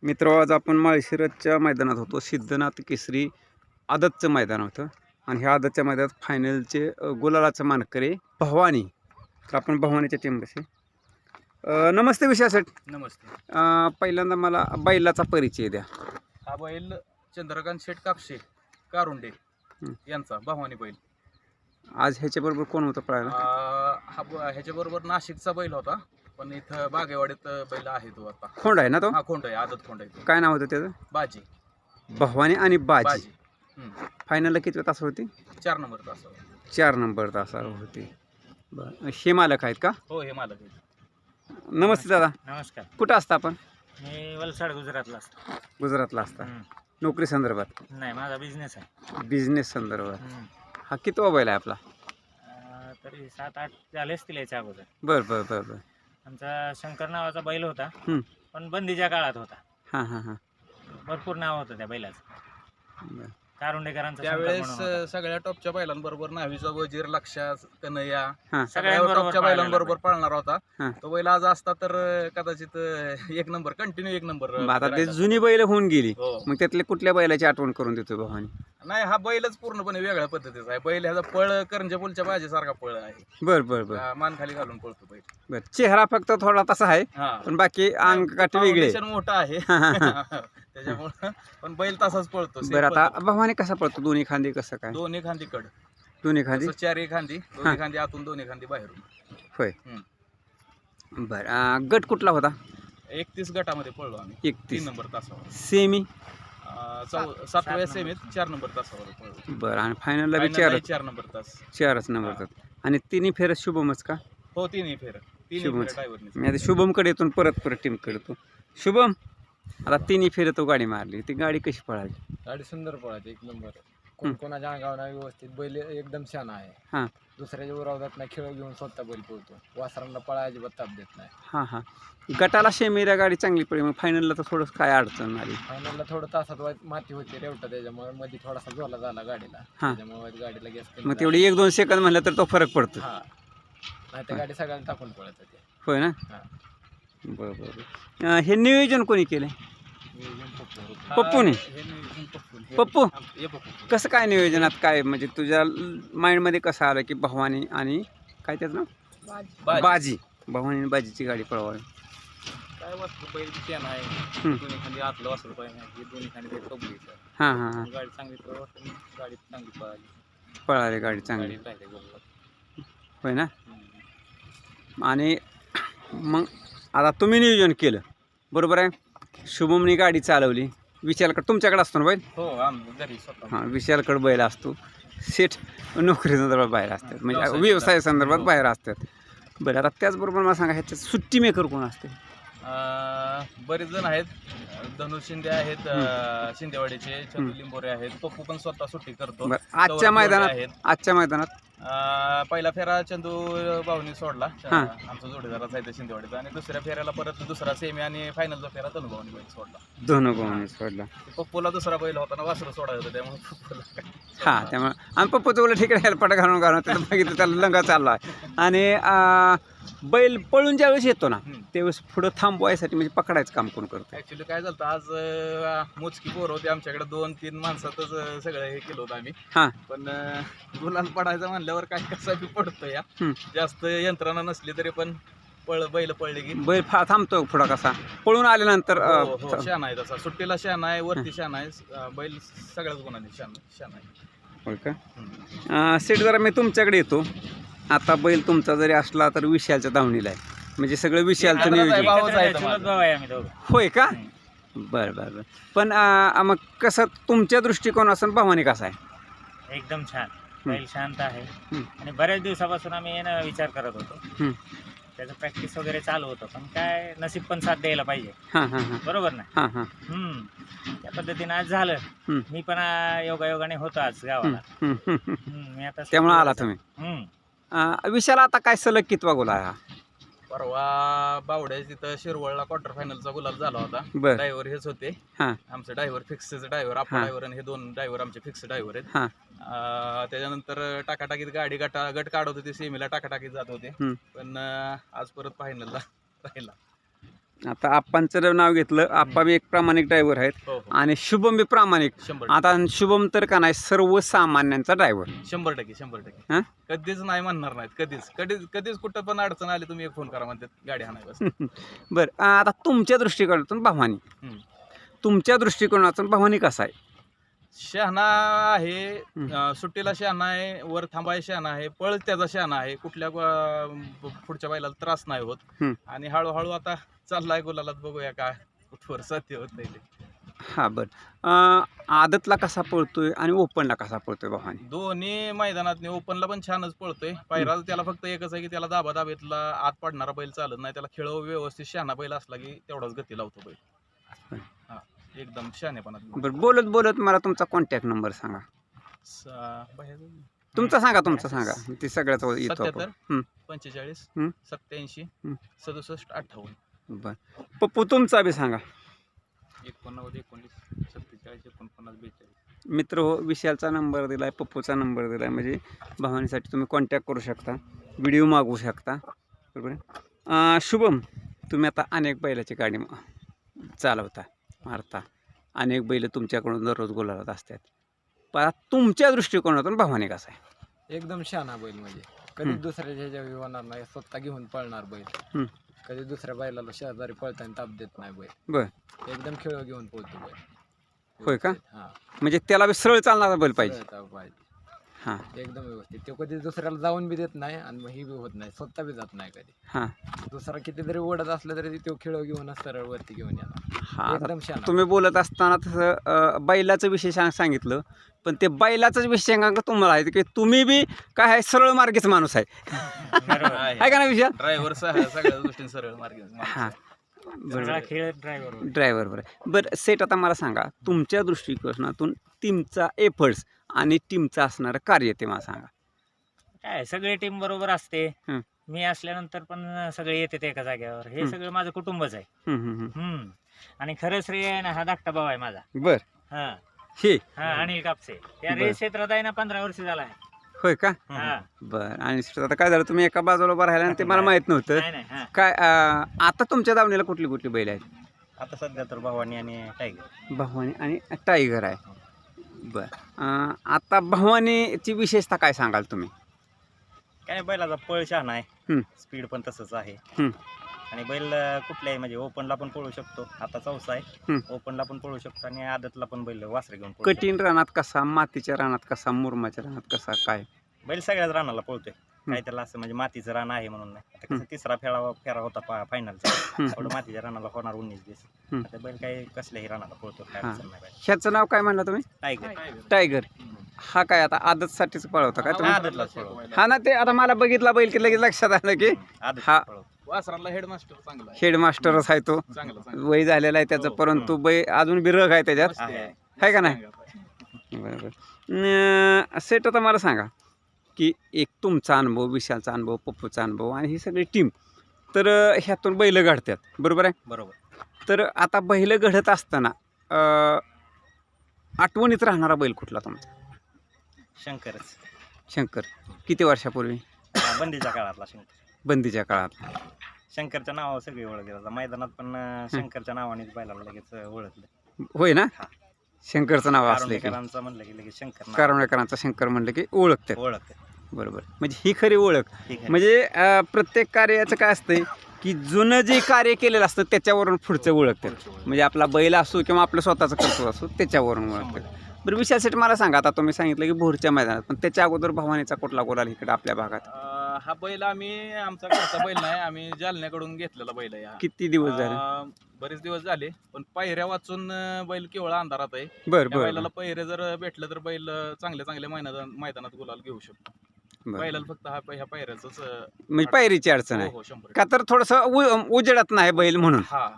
मित्र आज आपण माळशिरसच्या मैदानात होतो. सिद्धनाथ केसरी आदतचं मैदान होतं आणि ह्या आदतच्या मैदानात फायनलचे गुलालाचं मानकरी भवानी. तर आपण भवानीच्या टीमपाशी. नमस्ते विशाल शेठ. नमस्ते. पहिल्यांदा मला बैलाचा परिचय द्या. हा बैल चंद्रकांत शेठ कापशे कारुंडे यांचा भवानी बैल. आज ह्याच्याबरोबर कोण होतं पळायला? ह्याच्याबरोबर नाशिकचा बैल होता, पण इथं बागेवाडीत बैल आहे तो आता. खोंड आहे ना तो? हा खोंड आहे, आदत खोंड आहे तो. काय नाव होतं त्याचं? बाजी. भवानी आणि बाजी. बाजी. फायनलला किती तास होती? 4 नंबर तास. 4 नंबर तासावर होती. बरं, हे मालक आहेत का? हो, हे मालक आहे. नमस्ते दादा. नमस्कार. कुठं असता आपण? मी वलसाड गुजरातला असतो. गुजरातला असता. नोकरी संदर्भात? नाही, माझा बिझनेस आहे. बिझनेस संदर्भात. हा कितवा बैल आहे आपला? तरी 7-8 झाले असतील याच्या अगोदर. बरं बरं बरं बरं. आमचा शंकर नावाचा बैल होता, हं. पण बंदीच्या काळात होता. हां हां हां. भरपूर नाव होतं त्या बैलाचं. बरं. कारुंडेकरांचा शंकर त्यावेळेस म्हणून होता. सगळ्या टॉपच्या बैलांबरोबर नावीचा वजीर, लक्षा, कन्हैया हां. सगळ्या सगळ्यांबरोबर टॉपच्या बैलांबरोबर पळणार होता. हां. तो बैल आज असता तर कदाचित एक नंबर, कंटिन्यू एक नंबर. आता ते जुनी बैल होऊन गेली. हो. मग त्यातल्या कुठल्या बैलाची आठवण करून देतो भवानी? नाही, हा बैलच पूर्णपणे वेगळ्या पद्धतीचा आहे. बैल ह्याचा पळ करंजपूलच्या बाजीसारखा पळ आहे. बरं बरं बरं मान खाली घालून पळतो बैल. बरं. चेहरा फक्त थोडा तसा आहे, हा, पण बाकी अंग काठी वेगळे. फाउंडेशन मोठा आहे त्याच्यामुळे, पण बैल तसाच पळतो. बरं, आता भवानी कसा पडतो? दोन्ही खांदी कसं काय? दोन्ही खांदी कड, दोन्ही खांदी. चारही खांदी, दोन्ही खांदी आतून, दोन्ही खांदी बाहेरून. होय. हम्म. बरं, गट कुठला होता? 31 गटामध्ये पळलो आम्ही. 31. 3 नंबर तासावर. सेमी. 7व्या सेमीत 4 नंबर तासावर पळलो. बरं, आणि फायनलला बी Final ला 4च 4 नंबर तास. 4च नंबर होतात. आणि तिन्ही फेरत शुभमच का? हो, तिन्ही फेर शुभमच. ड्रायव्हरने. मी आता शुभमकडे येतो परत टीमकडे येतो. शुभम, आता तिन्ही फेरत तो गाडी मारली, ती गाडी कशी पळाली? गाडी सुंदर पळायची, एक नंबर. कोणाच्या अंगावर नाही, व्यवस्थित बैल एकदम छान आहे. हां दुसऱ्याच्या उरावदात नाही, खेळ घेऊन स्वतः बैल पळतो. वासरांना पळा अजिबात ताप देत नाही. हां हां. गटाला शेमीला गाडी चांगली पडली, मग फायनलला तर थोडंसं काय अडचण आली? फायनलला थोडं तासात माती होती रेवटा, त्याच्यामुळे मध्ये थोडासा झोला झाला गाडीला. हां. त्याच्यामुळे गाडीला गॅस मग तेवढी 1-2 सेकंद म्हणलं तर तो फरक पडतो. हा, नाही तर गाडी सगळ्यांना टाकून पळत होती. होय ना? हां. बरं बरं. हे नियोजन कोणी केलं? पप्पूने? हे नियोजन पप्पूने. पप्पू? हे पप्पू. कसं काय नियोजनात काय म्हणजे तुझ्या माइंडमध्ये कसं आलं की भवानी आणि काय त्याचं नाव? बाजी. भवानी आणि बाजीची गाडी पळवावी. काय वाटतं, बैल छान आहे. हम्म. दोन्ही खांदी आतलं वासरू पाहिजे, हे दोन्ही खांदी कबलीचं. हां हां हां. गाडी चांगली पळवावी, गाडी चांगली पळाली. पळाली गाडी चांगली. गाडी राहिली गोलला. होय ना? आणि मग आता तुम्ही नियोजन केलं बरोबर आहे. शुभमनी गाडी चालवली. विशालकडे तुमच्याकडे असतो ना बैल? हो, आम्ही घरी स्वतः. हां, विशालकडे बैल असतो. सेठ नोकरी संदर्भात बाहेर असतात, म्हणजे व्यवसाय संदर्भात बाहेर असतात. बरं, आता त्याचबरोबर मला सांगा, ह्याच्यात सुट्टी मेकर कोण असते? बरेच जण आहेत. धनु शिंदे आहेत, शिंदेवाडीचे. चंदू लिंबोरे आहेत. पप्पू पण स्वतः सुट्टी करतो. बरं, आजच्या सौरभ मैदानात गोरे आहेत. आजच्या मैदानात पहिला फेरा चंदू भाऊनी सोडला. हां. आमचा जोडीदाराचा आहे शिंदेवाडीचा. आणि दुसऱ्या फेऱ्याला परत दुसरा सेमी आणि फायनलचा फेरा धनु भाऊनी बैल सोडला. दोन गोवाने सोडला. पप्पूला दुसरा बैल होता ना, वासरू सोडायचं होतं, त्यामुळे पप्पूला काय हां, त्यामुळे आम्ही पप्पूचं बोललं ठीक आहे, हेलपाटा घालून त्याला बघितलं, त्याला लंगा चालला आहे. आणि बैल पळून ज्यावेळेस येतो ना, त्यावेळेस पुढं थांबवायसाठी म्हणजे पकडायचं काम कोण करतो? ऍक्च्युली काय झालं, आज मोजकी पोरं होती आमच्याकडे. 2-3 माणसातच सगळं हे केलं होतं आम्ही. हां. पण गुलाल पडायचं म्हणल्यावर काय कसा बी पडतो या. जास्त यंत्रणा नसली तरी पण बैल पळले की बैल थांबतो पुढं कसा पळून आल्यानंतर. हो, शान आहे तसा. सुट्टीला शान आहे, वरती शान आहे. बैल सगळ्याच गुणांनी शान आहे. होय का? सेठ, जरा मी तुमच्याकडे येतो. आता बैल तुमचा जरी असला तर विशालच्या दावणीला आहे, म्हणजे सगळं विशालचं नियोजन. भाऊच आहे चुलत भाऊ आहे आम्ही दोघं. होय का? बरं बरं बरं. पण मग कसं तुमच्या दृष्टिकोनातून भवानी कसा आहे? एकदम छान बैल, शांत आहे. आणि बऱ्याच दिवसापासून आम्ही येणं विचार करत होतो. त्याचं प्रॅक्टिस वगैरे चालू होतं, पण काय नशीब पण साथ द्यायला पाहिजे. हां हां हां बरोबर ना? हां हां. त्या पद्धतीने आज झालं. मी पण योगायोगाने होतो आज गावाला. मी आता त्यामुळे आला तुम्ही. विशाल आता काय सलग कितवा गोल आहे हा? परवा बावड्या तिथं शिरवळला क्वार्टर फायनलचा गुलाल झाला होता. बरं. ड्रायव्हर हेच होते. हां आमचं ड्रायव्हर फिक्सचे ड्रायव्हर, आपला हां. ड्रायव्हर आणि हे 2 ड्रायव्हर आमचे फिक्स ड्रायव्हर आहेत. हां. त्याच्यानंतर टाकाटाकीत गाडी गट काढत होती, सेमीला टाकाटाकीत जात होते. पण आज परत फायनलला राहिला. आता आप्पांचं नाव घेतलं, आप्पा बी एक प्रामाणिक ड्रायव्हर आहेत हो हो आणि शुभम बी प्रामाणिक. 100% आता शुभम तर का नाही सर्वसामान्यांचा ड्रायव्हर. 100% हा? कधीच नाही म्हणणार नाहीत. कधीच कुठं पण अडचण आली तुम्ही एक फोन करा म्हणतात गाडी हाणाय बस. बरं आता तुमच्या दृष्टिकोनातून भवानी, हम्म. तुमच्या दृष्टिकोनातून भवानी कसा आहे? शहाणा आहे, सुट्टीला शहाणा आहे, वर थांबाय शहाणा आहे, पळ त्याचा शहाणा आहे, कुठल्या पुढच्या बैलाला त्रास नाही होत. हम्म. आणि हळूहळू आता चाललाय गुलालात, बघूया काय कुठवर सत्य होत नाही. हा बरं आदतला कसा पळतोय आणि ओपनला कसा पळतोय भवानी? दोन्ही मैदानात ओपनला पण छानच पळतोय. पायरा त्याला फक्त एकच आहे की त्याला दाबादाबीतला आत पडणारा बैल चालत नाही. त्याला खेळ व्यवस्थित शहाणा बैल असला की तेवढाच गती लावतो बैल. हा एकदम शहाणेपणात. बरं बोलत बोलत मला तुमचा कॉन्टॅक्ट नंबर सांगा. तुमचा सांगा ती सगळ्याच येतो आपण. 77 45 हम्म. 87 हम्म. 67 58. बरं पप्पू तुमचा बी सांगा. 89 19 47 49 42. मित्र हो, विशालचा नंबर दिला आहे, पप्पूचा नंबर दिला आहे, म्हणजे भवानीसाठी तुम्ही कॉन्टॅक्ट करू शकता, व्हिडिओ मागवू शकता. बरोबर आहे. शुभम, तुम्ही आता अनेक बैलाची गाडी चालवता, मारता, अनेक बैल तुमच्याकडून दररोज गुलालात असतात. पण तुमच्या दृष्टिकोनातून भवानी कसा आहे? एकदम शहाणा बैल, म्हणजे कधी दुसऱ्याच्या ह्याच्यावर होणार नाही, स्वतः घेऊन पळणार बैल. कधी दुसऱ्या बैलाला शेजारी पळताना ताप देत नाही बैल. बरं एकदम खेळ घेऊन पळतो बैल. होय का? हा म्हणजे त्याला बी सरळ चालणारा बैल पाहिजे. पाहिजे हां एकदम व्यवस्थित. तो कधी दुसऱ्याला जाऊन बी देत नाही आणि ही बी होत नाही, स्वतः बी जात नाही कधी. हां दुसरा किती जरी ओढत असलं तरी तो खेळ घेऊन सरळ वरती घेऊन येणार. हां एकदम शहाणा. तुम्ही बोलत असताना तसं बैलाचं विषय सांगितलं, पण ते बैलाचाच विषय सांगा तुम्हाला आहे की तुम्ही बी काय आहे सरळ मार्गीच माणूस आहे. आहे का ना विषय? ड्रायव्हर सगळ्या गोष्टी सरळ मार्ग. हां सगळा खेळ ड्रायव्हर. ड्रायव्हर बरं. बरं सेट, आता मला सांगा तुमच्या दृष्टिकोनातून टीमचा एफर्ट्स आणि टीमचं असणारं कार्य ते मला सांगा. काय सगळे टीम बरोबर असते. हं. मी असल्यानंतर पण सगळे येतात एका जागेवर. हे सगळं माझं कुटुंबच आहे. आणि खरं श्रेय आहे ना, हा धाकटा भाऊ आहे माझा. बर हा हे हा अनिल कापसे. त्या बरं. रेस क्षेत्रात आहे ना 15 वर्ष झाला आहे. होय का? हा बर. आणि आता काय झालं, तुम्ही एका बाजूला उभं राहिला आणि ते मला माहित नव्हतं नाही नाही हा. काय. आता तुमच्या दावणीला कुठली कुठली बैल आहेत? आता सध्या तर भवानी आणि टायगर. भवानी आणि टायगर आहे. बर. आता भवानीची विशेषता काय सांगाल तुम्ही? काय बैलाचा पळ छान आहे. हं. स्पीड पण तसंच आहे. हं. आणि बैल कुठल्याही म्हणजे ओपनला पण पळू शकतो. आता चौसा आहे. हं. ओपनला पण पळू शकतो आणि आदतला पण बैल वासरे घेऊन पळू शकतो. कठीण रानात कसा, मातीच्या रानात कसा, मुरमाच्या रानात कसा, काय? बैल सगळ्याच रानाला पळतोय. काय त्याला असं म्हणजे मातीचं रान आहे म्हणून नाही. आता कसं तिसरा फेरा होता फायनलचा. एवढं मातीच्या रानाला होणार 19 दिवस. हं. आता बैल काही कसल्याही रानाला पळतो. काय हां. अडचण नाही बैल. ह्याचं नाव काय म्हणलं तुम्ही? टायगर. टायगर. हा काय आता आदतसाठीच पळवता काय तुम्ही? आदतला पळवतो. हा ना, ते आता मला बघितला बैल की लगेच लक्षात आलं की आदत हा. पळवतो. वासराला हेडमास्टर चांगला आहे. हेडमास्टरच आहे तो. चांगला वय झालेला आहे त्याचं, परंतु अजून बी रग आहे त्याच्यात, आहे. आहे का नाही? बरोबर. सेट, आता मला सांगा की एक तुमचा अनुभव, विशालचा अनुभव, पप्पूचा अनुभव आणि ही सगळी टीम, तर ह्यातून बैल घडतात, बरोबर आहे? बरोबर. तर आता बैल घडत असताना आठवणीत राहणारा बैल कुठला तुमचा? शंकरच. शंकर. किती वर्षापूर्वी? बंदीच्या काळातला शंकर. बंदीच्या काळात. शंकरच्या नावावर सगळी ओळख आहे. मैदानात पण शंकरच्या नावानेच बैलाला लगेच ओळखलं. होय ना? शंकरचं नाव असलं की कारुंडेकरांचं म्हणलं की लगेच शंकर नाव कारुंडेकरांचा शंकर म्हणलं की ओळखतात. ओळखतात. बरोबर. म्हणजे ही खरी ओळख. ठीक आहे. म्हणजे प्रत्येक कार्याचं काय असतंय की जुनं जे कार्य केलेलं असतं त्याच्यावरून पुढचं ओळखतात. म्हणजे आपला बैल असो किंवा आपलं स्वतःचं कर्तव्य असो त्याच्यावरून ओळखतात. बरं विशालसाठी मला सांगा, आता तुम्ही सांगितलं की भोरच्या मैदानात, पण त्याच्या अगोदर भवानीचा कुठला गोल आला इकडे आपल्या भागात? हा बैल आमचा घरचा बैल नाही, आम्ही जालन्याकडून घेतलेला बैल आहे हा. किती दिवस झाले? बरेच दिवस झाले, पण पायऱ्या वाचून बैल केवळ अंधारात आहे. बरं त्या बरं बैलाला पहिरे जर भेटलं तर बैल चांगल्या मैदानात गुलाल घेऊ शकतो. बरं. बैलाला फक्त ह्या पायऱ्याच म्हणजे पायरीची अडचण आहे 100%. का? तर थोडंसं उजेडत नाही बैल म्हणून, हा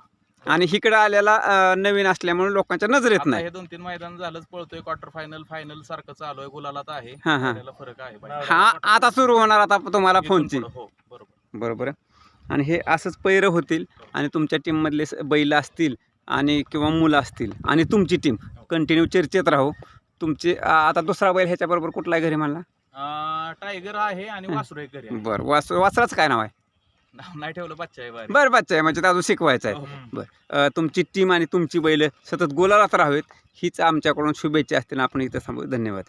आणि इकडं आलेला नवीन असल्यामुळे लोकांच्या नजरेत आता नाही. हे 2-3 मैदान झालंच पळतोय. क्वार्टर फायनल सारखं चालू आहे, गुलालात आहे. हां, हां. पायऱ्याला फरक आहे बैल. हा आता सुरू होणार आता तुम्हाला इथून फोनची. पुढं, हो बरोबर. बरोबर आहे. आणि हे असंच पैरं होतील आणि तुमच्या टीममधले बैल असतील आणि किंवा मुलं असतील आणि तुमची टीम कंटिन्यू चर्चेत राहू. तुमची आता दुसरा बैल ह्याच्याबरोबर कुठला घरी म्हणला? टायगर आहे आणि वासरू एक घरी आहे. बरं. वासराचं काय नाव आहे? नाव नाही ठेवलं बच्चा आहे बारी. बरं बच्चा आहे म्हणजे ते अजून शिकवायचं आहे. हो. हम्म. तुमची टीम आणि तुमची बैल सतत गोलालाच राहावेत हीच आमच्याकडून शुभेच्छा असतील. आपण इथं थांबू. धन्यवाद.